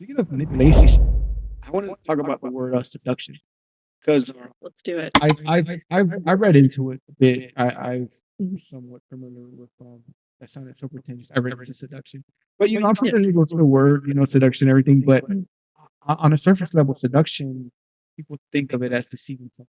Speaking of manipulation, I want to talk about the word seduction because Let's do it. I read into it a bit. I've Mhm. somewhat familiar with that sounded so pretentious. I read into seduction, but I'm familiar with the word, seduction, everything. But on a surface level, seduction, people think of it as deceiving something,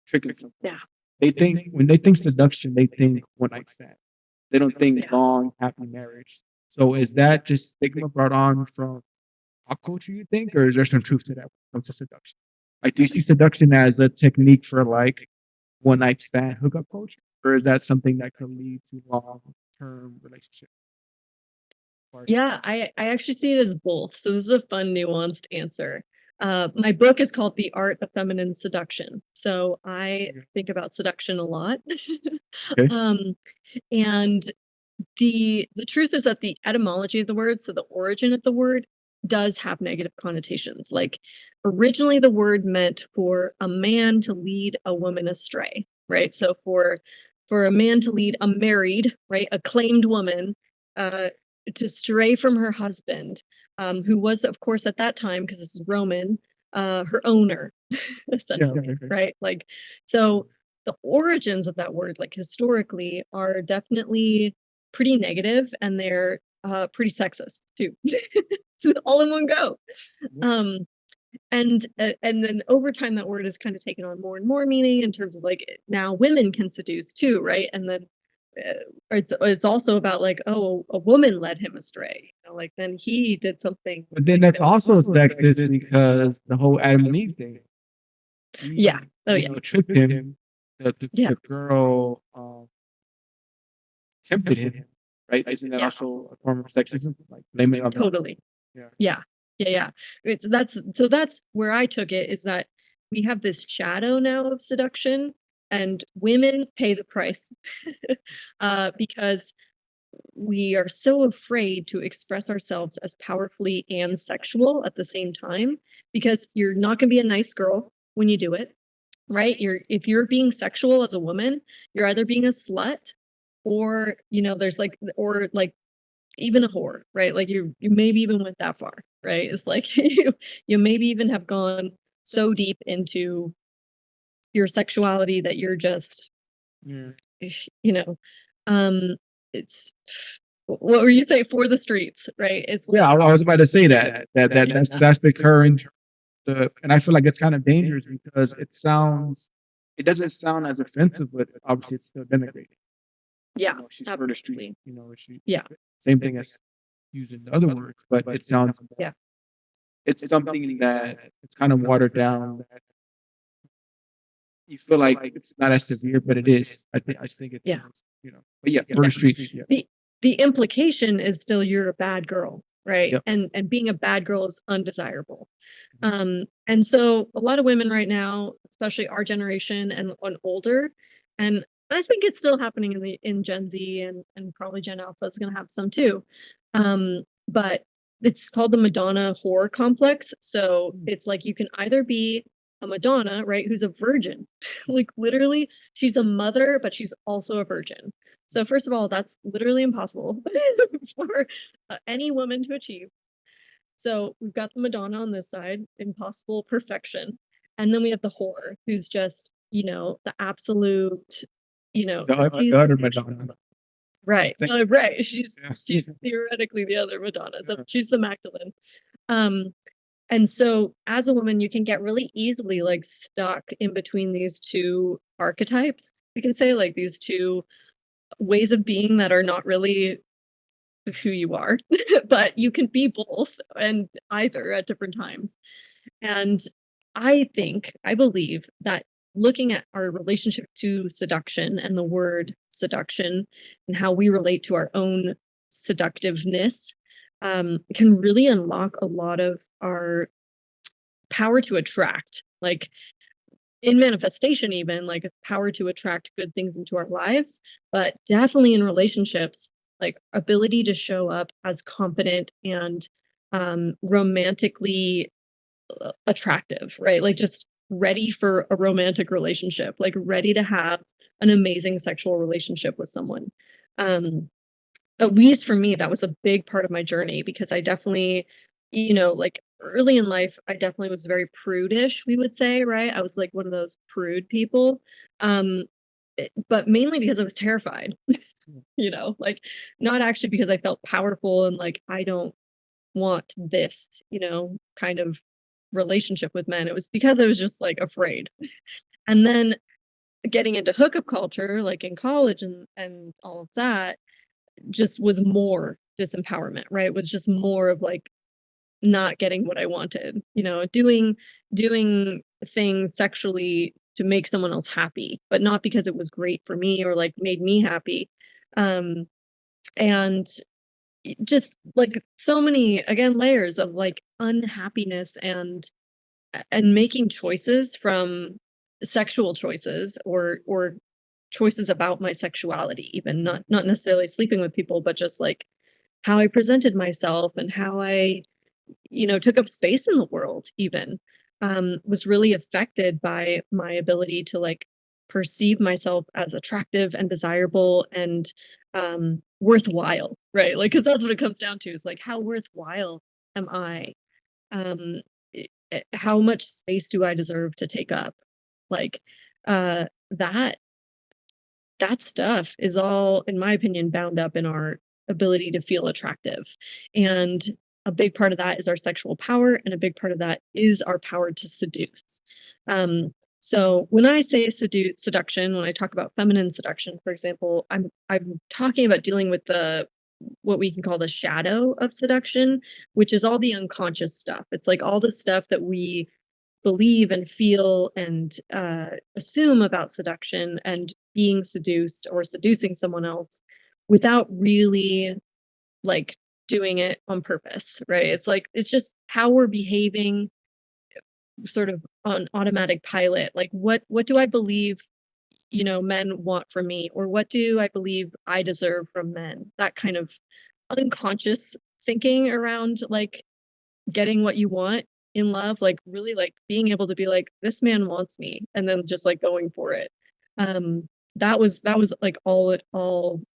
tricking something. Yeah. They think when they think seduction, they think one night stand. They don't think Yeah. long, happy marriage. So is that just stigma brought on from pop culture, you think, or is there some truth to that when it comes to seduction? Like, do you see seduction as a technique for like one night stand hookup culture, or is that something that could lead to long term relationship? Yeah, I actually see it as both. So this is a fun, nuanced answer. My book is called The Art of Feminine Seduction. So I think about seduction a lot. Okay. And the truth is that the etymology of the word, so the origin of the word, does have negative connotations. Like originally the word meant for a man to lead a woman astray, right? So for a man to lead a married, right, acclaimed woman uh to stray from her husband, who was, of course, at that time, because it's Roman, her owner, essentially, Okay. right? Like, so the origins of that word, like historically, are definitely pretty negative, and they're pretty sexist too, all in one go. Um, and then over time, that word has kind of taken on more and more meaning in terms of like now women can seduce too, right? And then it's also about like, oh, a woman led him astray, like then he did something. But then that's also sexist because the whole Adam and Eve thing. Yeah. Oh yeah. Tricked him. Yeah. The girl tempted him, right? Isn't that Yeah. also a form of sexism? Like blaming it on Totally. yeah. Yeah. Yeah. Yeah. That's where I took it, is that we have this shadow now of seduction, and women pay the price because we are so afraid to express ourselves as powerfully and sexual at the same time, because you're not going to be a nice girl when you do it, right? If you're being sexual as a woman, you're either being a slut, or there's like, or like even a whore, right? Like you maybe even went that far, right? It's like you maybe even have gone so deep into your sexuality that you're just, Yeah. you know, um, it's what were you saying, for the streets, right? It's Yeah, I was about to say that's the current and I feel like it's kind of dangerous because it doesn't sound as offensive, but obviously it's still denigrating. yeah, She's for the street, absolutely. she Yeah, same thing as using the other words, but it sounds yeah, it's something that it's kind of watered down. That you feel like it's not as severe, but it is. I just think it yeah. sounds, But yeah, for the streets, yeah. The implication is still you're a bad girl, right? Yep. And being a bad girl is undesirable. And so a lot of women right now, especially our generation and older, and I think it's still happening in Gen Z, and probably Gen Alpha is going to have some too. But it's called the Madonna whore complex. So it's like you can either be a Madonna, right, who's a virgin, like literally, she's a mother, but she's also a virgin. So first of all, that's literally impossible for any woman to achieve. So we've got the Madonna on this side, impossible perfection. And then we have the whore, who's just, the absolute, The other Madonna. right. Right. She's Yeah. she's theoretically the other Madonna. She's the Magdalene. Um, and so as a woman, you can get really easily like stuck in between these two archetypes. We can say like these two ways of being that are not really who you are, but you can be both and either at different times. And I believe that looking at our relationship to seduction and the word seduction and how we relate to our own seductiveness can really unlock a lot of our power to attract, like in manifestation, even like power to attract good things into our lives, but definitely in relationships, like ability to show up as confident and romantically attractive, right? Like just ready for a romantic relationship, like ready to have an amazing sexual relationship with someone. Um, at least for me, that was a big part of my journey, because I definitely you know, like early in life, I definitely was very prudish, we would say, right? I was like one of those prude people. Um, but mainly because I was terrified, you know, like not actually because I felt powerful and like I don't want this, you know, kind of relationship with men. It was because I was just like afraid. And then getting into hookup culture, like in college and all of that, just was more disempowerment, right? Was just more of like not getting what I wanted, you know, doing things sexually to make someone else happy, but not because it was great for me or like made me happy. Um, and just like so many again layers of like unhappiness and making choices from sexual choices or choices about my sexuality even not necessarily sleeping with people but just like how I presented myself and how I you know took up space in the world even was really affected by my ability to like perceive myself as attractive and desirable and worthwhile, right? Like because that's what it comes down to is like how worthwhile am I, um, how much space do I deserve to take up? Like, that that stuff is all, in my opinion, bound up in our ability to feel attractive. And a big part of that is our sexual power, and a big part of that is our power to seduce. Um, so when I say seduction, when I talk about feminine seduction, for example, I'm talking about dealing with the what we can call the shadow of seduction, which is all the unconscious stuff. It's like all the stuff that we believe and feel and assume about seduction and being seduced or seducing someone else without really like doing it on purpose, right? It's like it's just how we're behaving sort of on automatic pilot. Like what do I believe, you know, men want from me or what do I believe I deserve from men? That kind of unconscious thinking around like getting what you want in love, like, really, like, being able to be like, "This man wants me," and then just, like, going for it. That was, like, all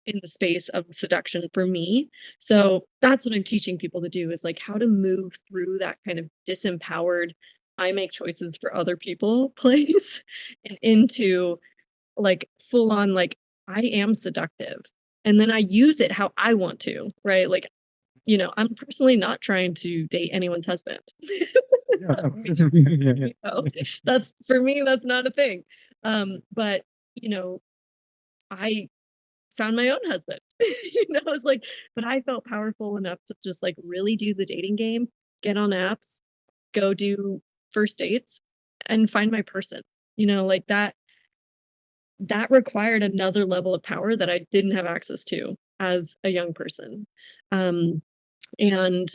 in the space of seduction for me. So, that's what I'm teaching people to do is, like, how to move through that kind of disempowered, I make choices for other people place and into, like, full on, like, I am seductive, and then I use it how I want to, right? Like, you know, I'm personally not trying to date anyone's husband. Yeah, I no. mean, Yeah. you know, that's for me, that's not a thing. But, you know, I found my own husband. You know, it's like but I felt powerful enough to just, like, really do the dating game, get on apps, go do first dates, and find my person. You know, like, that required another level of power that I didn't have access to as a young person. Um, and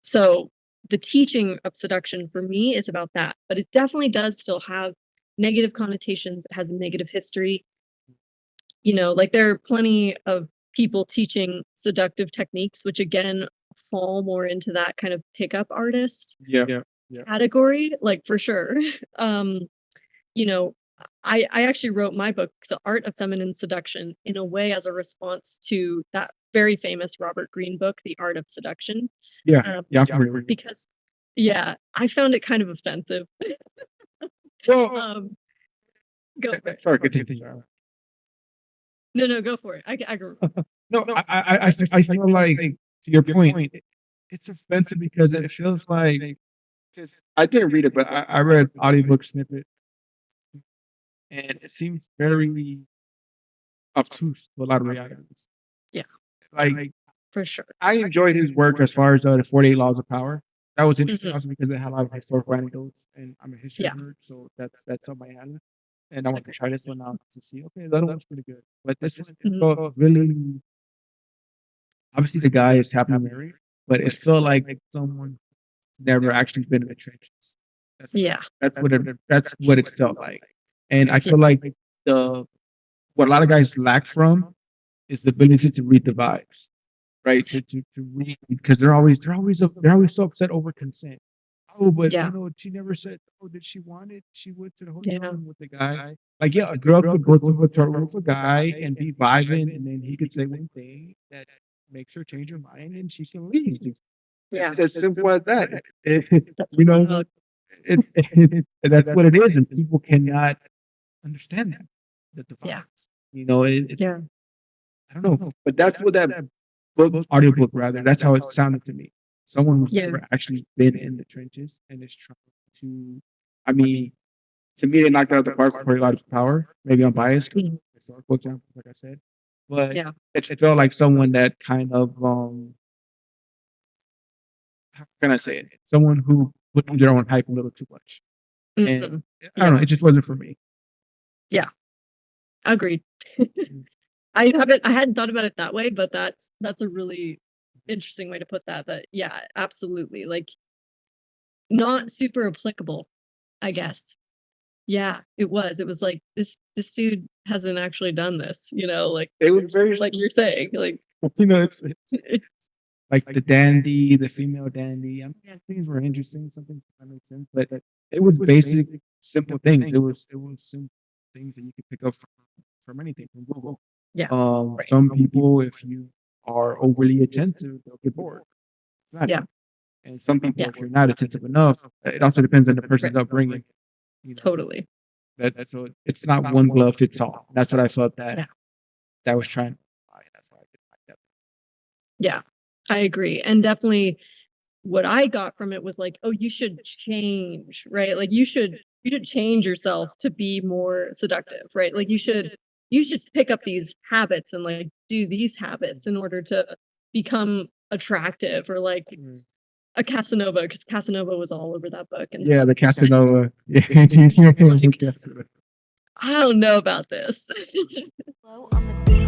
So, the teaching of seduction for me is about that, but it definitely does still have negative connotations, it has a negative history, you know, like, there are plenty of people teaching seductive techniques, which again fall more into that kind of pickup artist Yeah. Yeah. category, like, for sure. Um, you know, I actually wrote my book, The Art of Feminine Seduction, in a way as a response to that very famous Robert Greene book, The Art of Seduction. Yeah. Um, Yeah, I'm familiar with it. because yeah, I found it kind of offensive. Well, Um, go for it. sorry, continue. Sorry. No, no, go for it. I can No, I feel like to your point, it's offensive because it feels like because I didn't read it, but I read audiobook snippet and it seems very obtuse to a lot of realities. yeah, Like for sure. I enjoyed his work as far as the 48 Laws of Power. That was interesting Mhm. also because it had a lot of historical anecdotes, and I'm a history Yeah, nerd, so that's on my end. And I want to try this one out to see. Okay, that one was pretty good, but this one it mhm. felt really. Obviously, the guy is happily married, but it felt like someone never actually been in the trenches. That's Yeah, that's what it felt like, and I yeah, feel like the what a lot of guys lack from is the ability to read the vibes, right? To read because they're always so upset over consent. Oh, but yeah, she never said. Oh, did she want it? She went to the hotel yeah, room with the guy. Like, yeah, a girl could go to a hotel room with a guy and be vibing, and then he could say one thing that makes her change her mind, and she can leave. Yeah. It's as simple as that. That's You know, wild. that's what it is, and people cannot understand that, the Yeah. divides. You know, Yeah. I don't know, but that's what that audiobook rather, that's how it sounded to me. Someone who's Yeah. actually been in the trenches and is trying to, I mean, to me, they knocked it out of the park for a lot of power. Maybe I'm biased because Mhm. historical examples, like I said, but Yeah. it felt like someone that kind of, how can I say it? Someone who put their own hype a little too much, and Mhm. I don't know, Yeah. it just wasn't for me. Yeah. Agreed. Mm. I hadn't thought about it that way, but that's a really interesting way to put that. That yeah, absolutely. Like not super applicable, I guess. Yeah, it was. It was like this dude hasn't actually done this, It was very, like you're saying. Like it's like the dandy, the female dandy. I mean, yeah, things were interesting. Some things that made sense, but it was basic, simple things. It was simple things that you could pick up from anything from Google. yeah, right. Some people, if you are overly attentive, they'll get bored. It's not Yeah, And some people, yeah, if you're not attentive enough, it also depends on the person's right. upbringing. You know, Totally. so it's not one glove fits all. That's what I felt Yeah. that was trying to apply. That's why I did like that. Yeah. I agree. And definitely what I got from it was like, oh, you should change, right? Like you should change yourself to be more seductive, right? Like you should pick up these habits and like do these habits in order to become attractive or like Mm. a Casanova, because Casanova was all over that book and Yeah, stuff. the Casanova. Yeah, It's like, Casanova. I don't know about this. Flow on the beat.